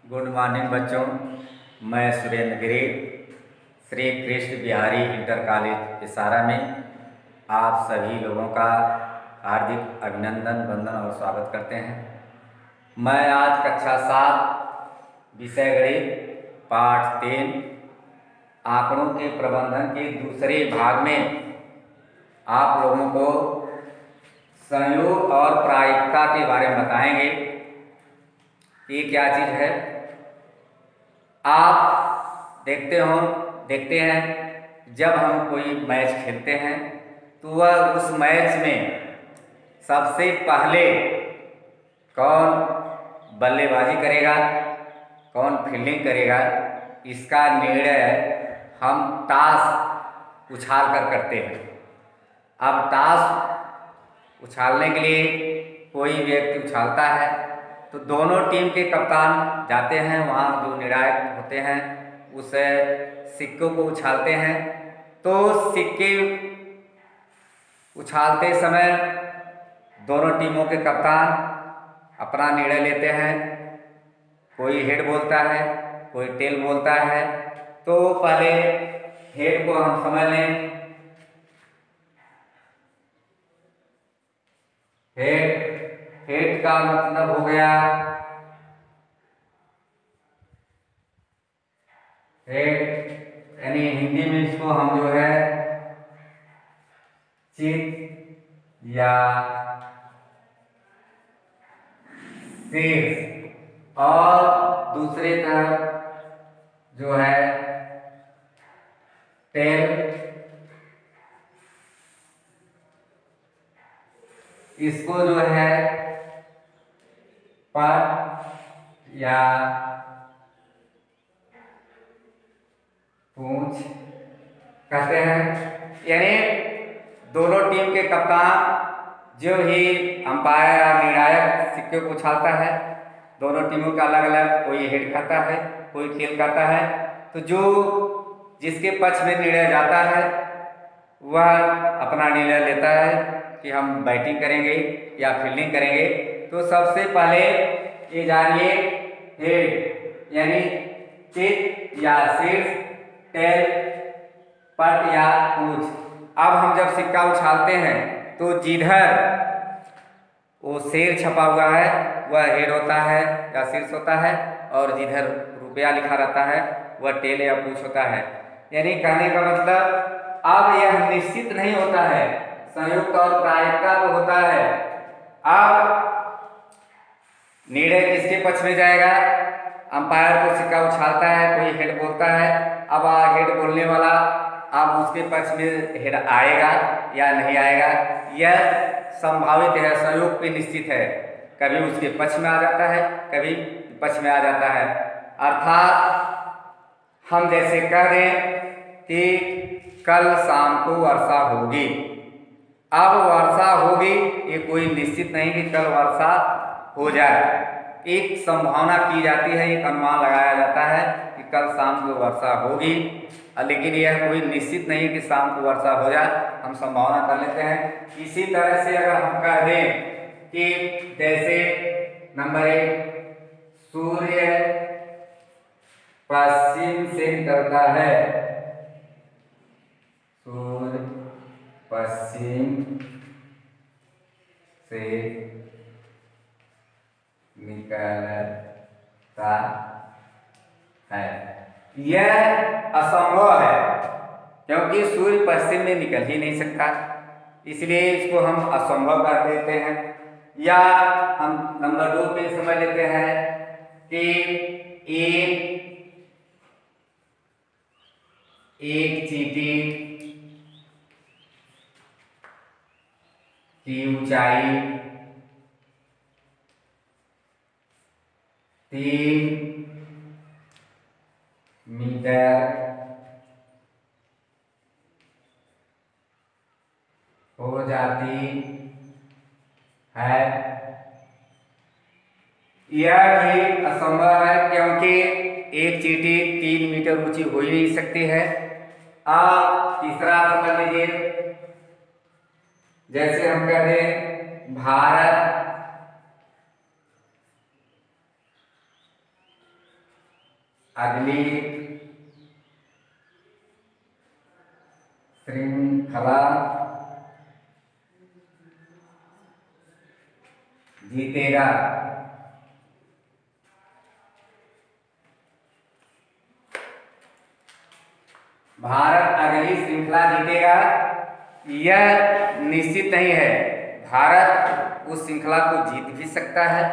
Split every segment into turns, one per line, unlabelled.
Good morning बच्चों। मैं सुरेंद्र गिरी Shri Krishna Bihari inter college इसारा में आप सभी लोगों का हार्दिक अभिनंदन, वंदन और स्वागत करते हैं। मैं आज कक्षा 7 विषय गणित पाठ 3 आंकड़ों के प्रबंधन के दूसरे भाग में आप लोगों को संयोग और प्रायिकता के बारे में बताएंगे। ये क्या चीज़ है? आप देखते हैं जब हम कोई मैच खेलते हैं तो वह उस मैच में सबसे पहले कौन बल्लेबाजी करेगा, कौन फील्डिंग करेगा, इसका निर्णय हम टॉस उछाल कर करते हैं। अब टॉस उछालने के लिए कोई व्यक्ति उछालता है तो दोनों टीम के कप्तान जाते हैं, वहाँ जो निर्णायक होते हैं उस सिक्कों को उछालते हैं। तो सिक्के उछालते समय दोनों टीमों के कप्तान अपना निर्णय लेते हैं। कोई हेड बोलता है, कोई टेल बोलता है। तो पहले हेड को हम समझ लें। हेड का मतलब हो गया हेड, यानी हिंदी में इसको हम जो है चित या शीर्ष, और दूसरी तरफ जो है टेल, इसको जो है पट या पूंछ कहते हैं। यानी दोनों टीम के कप्तान जो ही अंपायर या निर्णायक सिक्के को उछालता है, दोनों टीमों का अलग अलग, कोई हेड कहता है, कोई टेल कहता है। तो जो जिसके पक्ष में निर्णय जाता है वह अपना निर्णय लेता है कि हम बैटिंग करेंगे या फील्डिंग करेंगे। तो सबसे पहले ये जानिए, हेड यानी चित या शीर्ष, टेल पट या पूंछ। अब हम जब सिक्का उछालते हैं तो जिधर वो शेर छपा हुआ है वह हेड होता है या शीर्ष होता है, और जिधर रुपया लिखा रहता है वह टेल या पूंछ होता है। यानी कहने का मतलब अब यह निश्चित नहीं होता है, संयुक्त और प्रायिकता तो होता है। अब निर्णय किसके पक्ष में जाएगा? अंपायर तो सिक्का उछालता है, कोई हेड बोलता है। अब हेड बोलने वाला अब उसके पक्ष में हेड आएगा या नहीं आएगा, यह संभावित है, संयोग पे निश्चित है। कभी उसके पक्ष में आ जाता है, कभी पक्ष में आ जाता है। अर्थात हम जैसे कह दें कि कल शाम को वर्षा होगी। अब वर्षा होगी ये कोई निश्चित नहीं कि कल वर्षा हो जाए, एक संभावना की जाती है, एक अनुमान लगाया जाता है कि कल शाम को वर्षा होगी, लेकिन यह कोई निश्चित नहीं कि शाम को वर्षा हो जाए, हम संभावना कर लेते हैं। इसी तरह से अगर हम कह दें कि जैसे नंबर 1, सूर्य पश्चिम से निकलता है, सूर्य पश्चिम से निकलता है, यह असंभव है क्योंकि सूर्य पश्चिम में निकल ही नहीं सकता, इसलिए इसको हम असंभव कर देते हैं। या हम नंबर 2 पे समझ लेते हैं कि एक चींटी की ऊंचाई 3 मीटर हो जाती है। यह भी असंभव है क्योंकि एक चींटी 3 मीटर ऊंची हो ही नहीं सकती है। अब तीसरा समझ लीजिए, जैसे हम कह दें भारत अगली श्रृंखला जीतेगा। भारत अगली श्रृंखला जीतेगा यह निश्चित नहीं है। भारत उस श्रृंखला को जीत भी सकता है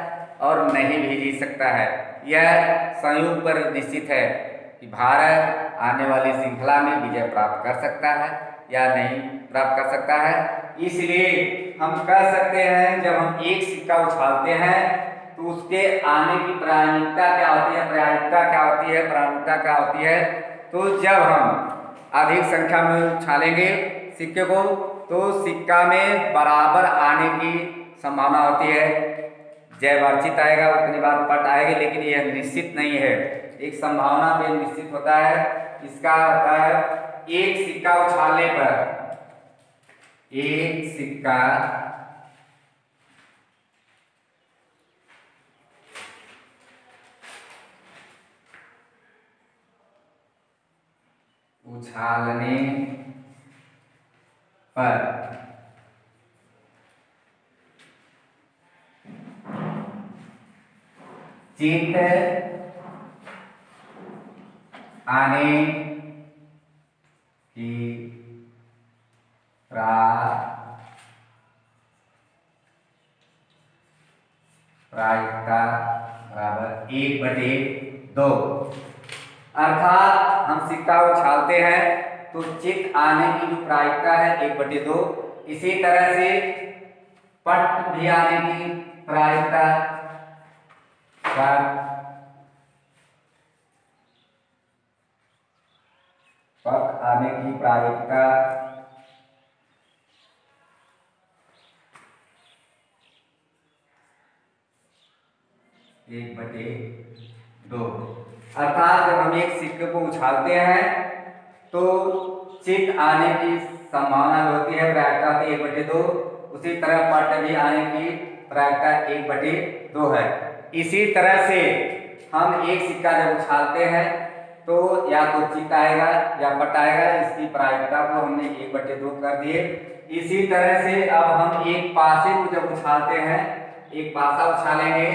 और नहीं भी जीत सकता है। यह संयोग पर निश्चित है कि भारत आने वाली श्रृंखला में विजय प्राप्त कर सकता है या नहीं प्राप्त कर सकता है। इसलिए हम कह सकते हैं जब हम एक सिक्का उछालते हैं तो उसके आने की प्रायिकता क्या होती है, प्रायिकता क्या होती है। तो जब हम अधिक संख्या में उछालेंगे सिक्के को तो सिक्का में बराबर आने की संभावना होती है। जय वर्जित आएगा उतनी बार पट आएगी, लेकिन यह निश्चित नहीं है। एक संभावना पे निश्चित होता है। इसका होता है एक सिक्का उछालने पर एक सिक्का उछालने पर जीत आने की प्रायिकता बराबर 1/2। अर्थात हम सिक्का उछालते हैं तो चित आने की जो प्रायिकता है 1/2। इसी तरह से पट भी आने की प्रायिकता पट आने की प्रायिकता 1/2। अर्थात जब हम एक सिक्के को उछालते हैं तो चित आने की संभावना होती है, प्रायिकता होती है 1/2। उसी तरह पट भी आने की प्रायिकता 1/2 है। इसी तरह से हम एक सिक्का जब उछालते हैं तो या तो चित आएगा या पट आएगा। इसकी प्रायिकता को हमने 1/2 कर दिए। इसी तरह से अब हम एक पासे को जब उछालते हैं, एक पासा उछालेंगे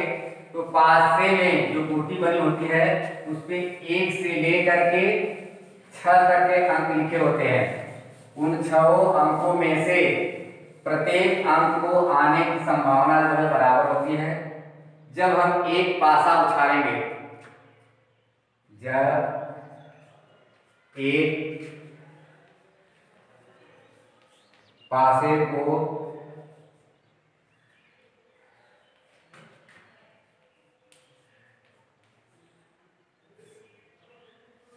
तो पासे में जो गोटी बनी होती है उस पे 1 से लेकर के 6 तक के अंक लिखे होते हैं। उन 6 अंकों में से प्रत्येक अंक को आने की संभावना जो है बराबर होती है। जब हम एक पासा उछालेंगे, जब एक पासे को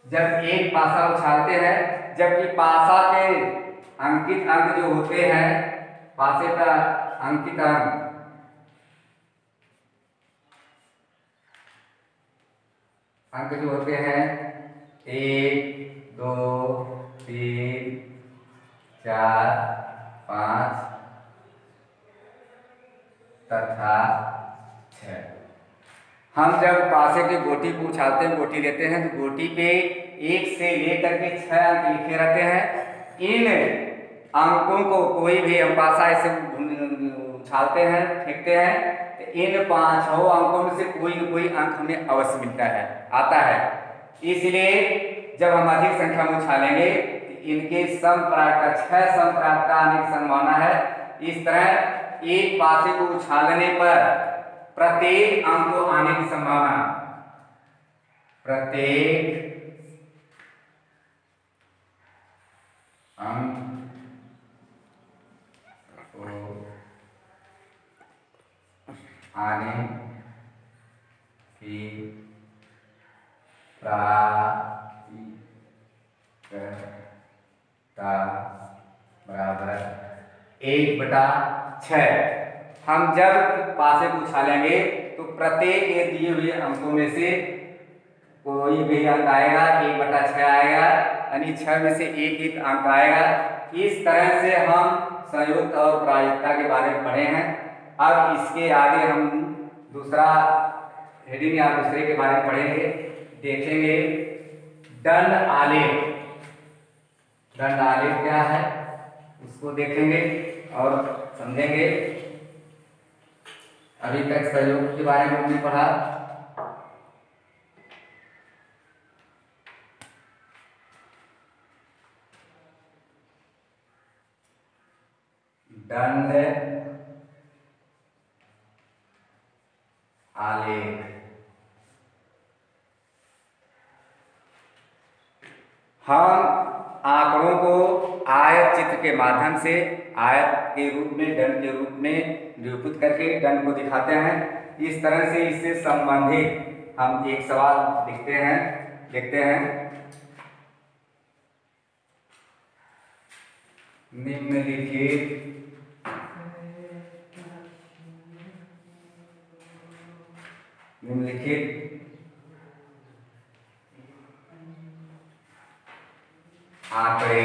जब एक पासा उछालते हैं, जबकि पासा के अंकित अंक जो होते हैं, पासे का अंकित अंक जो होते हैं 1, 2, 3, 4, 5 तथा 6। हम जब पासे की गोटी को उछालते हैं, गोटी लेते हैं तो गोटी पे 1 से लेकर के 6 अंक लिखे रहते हैं। इन अंकों को कोई भी हम पासा ऐसे उछालते हैं, फेंकते हैं तो इन 5 अंकों में से कोई न कोई अंक हमें अवश्य मिलता है, आता है। इसलिए जब हम अधिक संख्या में उछालेंगे तो इनके सम प्रायिकता 6 सम प्रायिकता आने की संभावना है। इस तरह एक पासे को उछालने पर प्रत्येक अंक को आने की संभावना, प्रत्येक अंक को आने की प्रायिकता बराबर 1/6। हम जब पासे को उछालेंगे तो प्रत्येक ये दिए हुए अंकों में से कोई भी अंक आएगा, 1/6 आएगा, यानी 6 में से एक अंक आएगा। इस तरह से हम संयुक्त और प्रायिकता के बारे में पढ़े हैं। अब इसके आगे हम दूसरा हेडिंग या दूसरे के बारे में पढ़ेंगे। देखेंगे दंड आलेख। दंड आलेख क्या है उसको देखेंगे और समझेंगे। अभी तक सहयोग के बारे में हमने पढ़ा। दंड आलेख हम आंकड़ों को आयत चित्र के माध्यम से आयत के रूप में दंड के रूप में निरूपित करके दंड को दिखाते हैं। इस तरह से इससे संबंधित हम एक सवाल देखते हैं। निम्नलिखित आंकड़े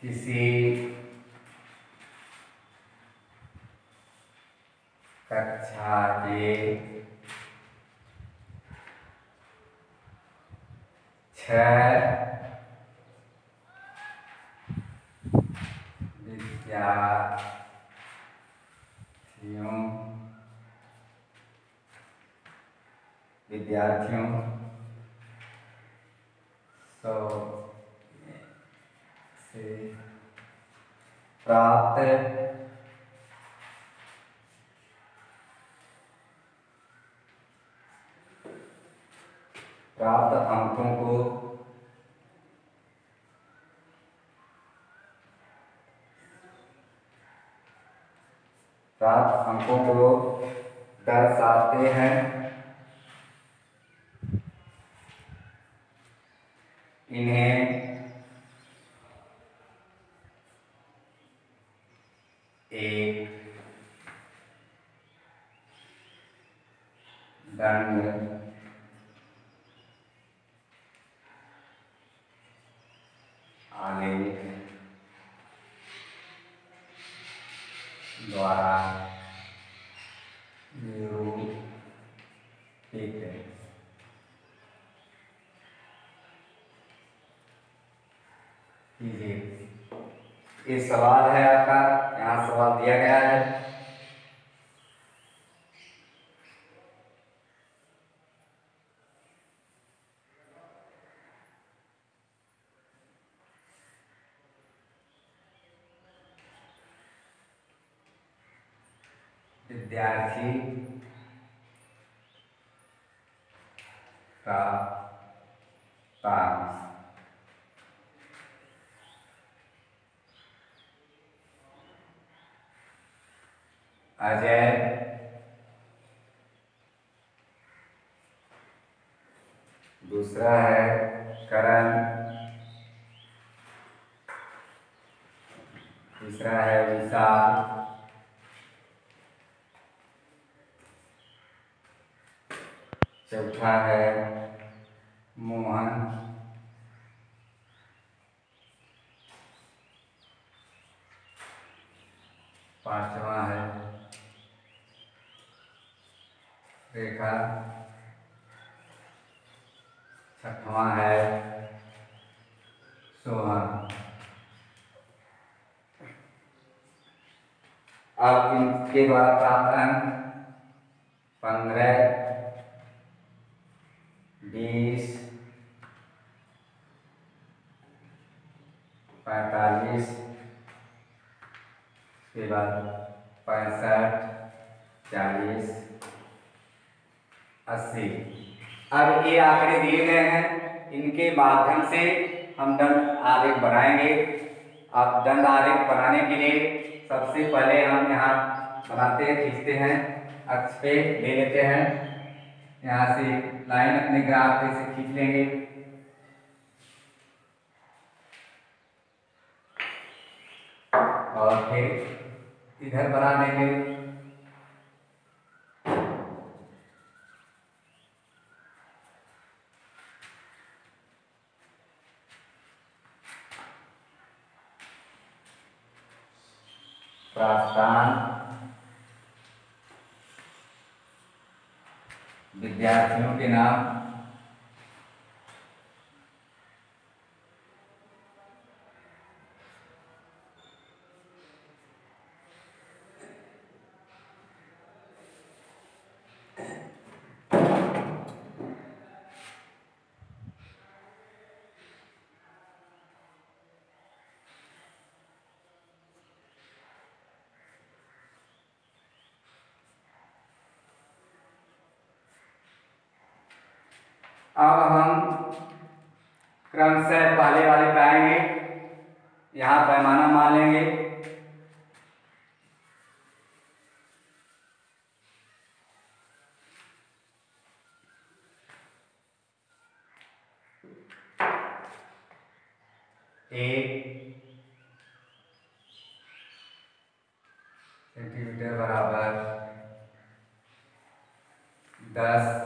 किसी कक्षा के 6 विद्यार्थियों से प्राप्त अंकों को दर्शाते हैं। इन्हें एक दंड आलेख द्वारा निरूपित कीजिए। ये सवाल है आपका, यहाँ सवाल दिया गया है। विद्यार्थी का काम अजय दूसरा है करण, तीसरा है विशाल, चौथा है मोहन, पांचवा है रेखा, छठवां है सोहन। अब इनके द्वारा प्राप्त अंक 15, 20, 45, उसके बाद 65, 40, 80। अब ये आंकड़े दिए गए हैं, इनके माध्यम से हम दंड आलेख बनाएंगे। अब दंड आलेख बनाने के लिए सबसे पहले हम यहाँ बनाते हैं, खींचते हैं, अक्ष पे ले लेते हैं। यहाँ से लाइन अपने ग्राफ पे से खींच लेंगे। और फिर इधर बना देंगे। प्राप्तांक विद्यार्थियों के नाम। अब हम क्रमशः पहले वाले पे आएंगे। यहाँ पैमाना मान लेंगे। एक सेंटीमीटर बराबर 10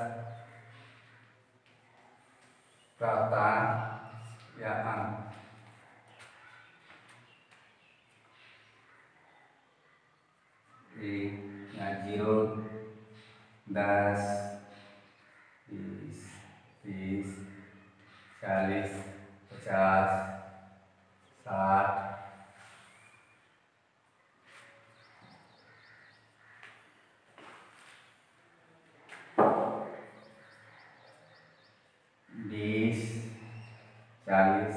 प्राप्तांक या अंक। यहाँ 0, 10, 20, 30, 40, 50, 60, 20, 40,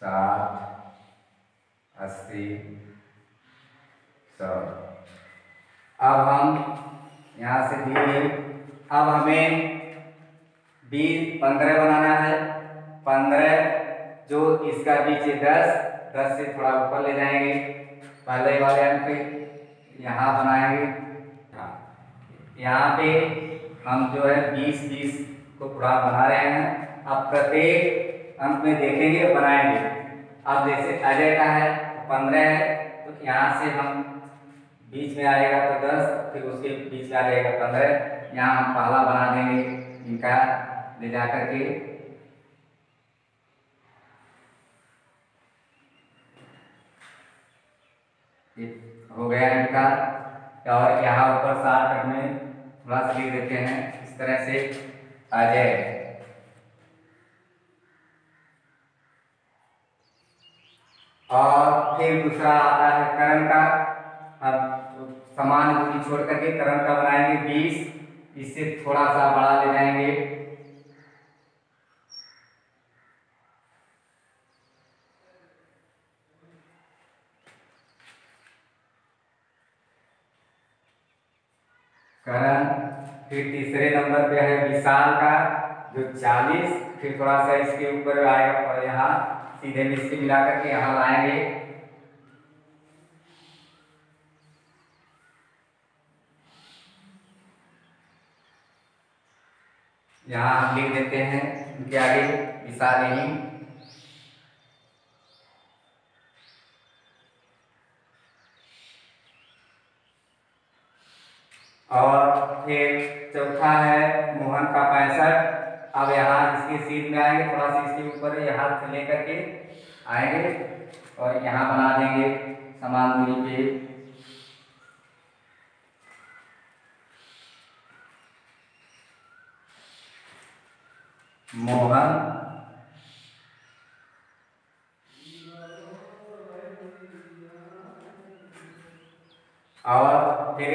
60, 80, 100। अब हम यहाँ से दिए, अब हमें 15 बनाना है। 15 जो इसका बीच है 10 से थोड़ा ऊपर ले जाएंगे। पहले वाले अंक पे यहाँ बनाएंगे। यहाँ पे हम जो है 20 को पूरा बना रहे हैं। अब प्रत्येक अंक में देखेंगे, बनाएंगे। अब जैसे अजय का है 15 है, तो यहाँ से हम बीच में आएगा तो 10, फिर उसके बीच में आ जाएगा 15। यहाँ हम पहला बना देंगे इनका ले जा करके। हो गया इनका। और यहाँ ऊपर 60 में थोड़ा सा लिख देते हैं इस तरह से अजय। और फिर दूसरा आता है करण का। अब समान दूरी छोड़ करके करण का बनाएंगे 20, इससे थोड़ा सा बड़ा ले जाएंगे। करण। फिर तीसरे नंबर पे है विशाल का जो 40, फिर थोड़ा सा इसके ऊपर आएगा और यहाँ सीधे में इसके मिला करके यहाँ लाएंगे। यहाँ हम लिख देते हैं उनके आगे विशाल नहीं। और फिर चौथा है मोहन का 65। अब यहाँ इसके सीध में आएंगे, थोड़ा सा इसके ऊपर यहाँ से लेकर के आएंगे और यहाँ बना देंगे समान दूरी पे। मोहन। और फिर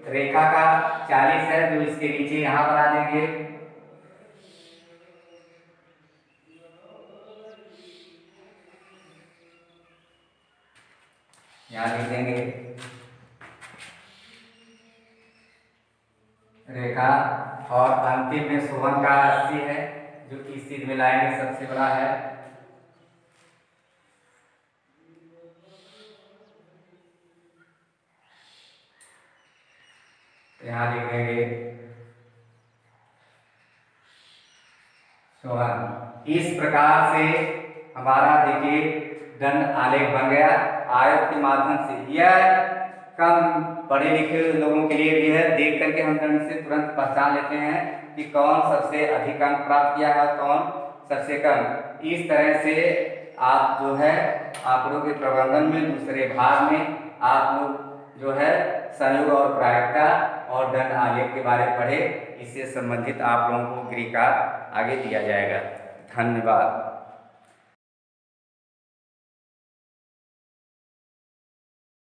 रेखा का 40 है जो इसके नीचे यहाँ बना देंगे। यहाँ लिख देंगे रेखा। और अंतिम में सोहन का 80 है जो इस चीज में लाएंगे, सबसे बड़ा है। यहाँ लिख देंगे सोहन। इस प्रकार से हमारा देखिए दंड आलेख बन गया आयत के माध्यम से। यह कम पढ़े लिखे लोगों के लिए भी है, देख करके हम दंड से तुरंत पहचान लेते हैं कि कौन सबसे अधिक अंक प्राप्त किया है, कौन सबसे कम। इस तरह से आप जो है आंकड़ों के प्रबंधन में दूसरे भाग में आप लोग जो है संयोग और प्रायिकता और दंड आलेख के बारे में पढ़े। इससे संबंधित आप लोगों को गृह कार्य आगे दिया जाएगा। धन्यवाद।